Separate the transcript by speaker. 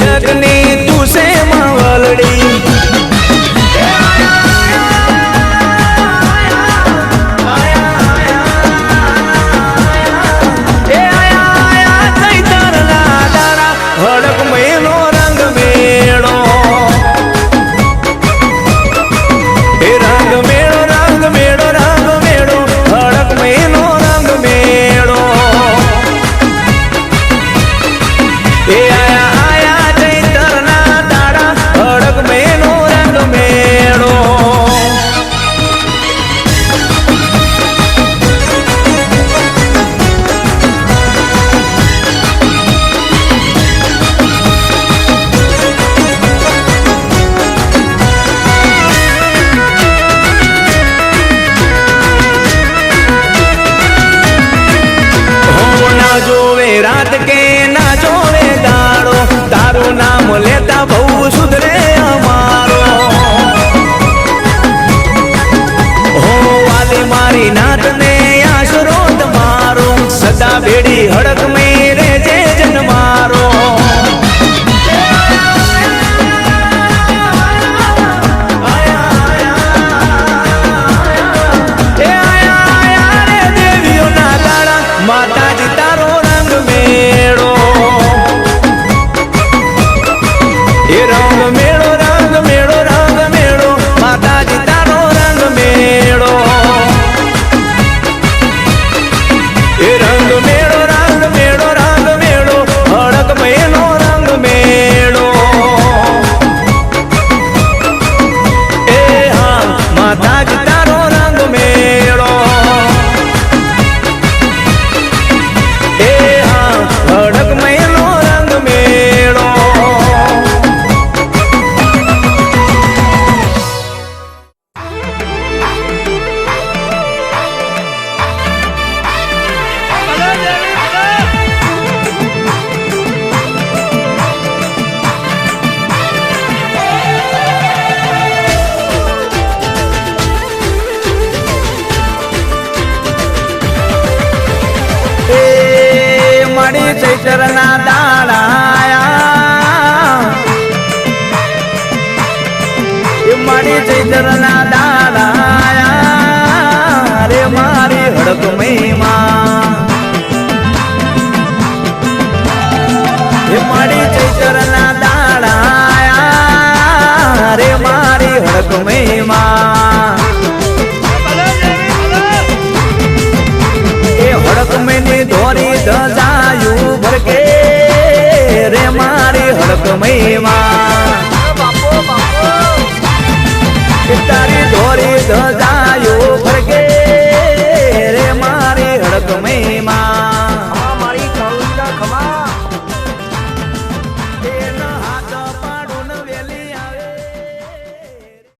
Speaker 1: जगने तू से मावलड़ी रात के ना जोवे दाड़ो तारू नाम लेता बहु सुधरे हमारो हो वाली मारी नात ने आशरोत मारो सदा बेड़ी हड़क में रेजे जन मारो माता जी तारो रंग मेड़ो ये रंग मेड़ो रंग मेड़ो रंग मेड़ो माता जी तारो रंग मेड़ो ये रंग मेड़ो रंग मेड़ो रंग मेड़ो हड़क मेलो रंग मेड़ो ए हाँ माता जी तारो रंग मेड़ो हड़क मेलो रंग मेड़ो चैतरना दाड़ाया मारी चैतरना दाड़ाया रे मारी हड़क महिमा मारी चैतरना दाड़ाया रे मारी हड़क महिमा हड़क में धोरी ध्वजायु भर के रे मारी हड़क महिमा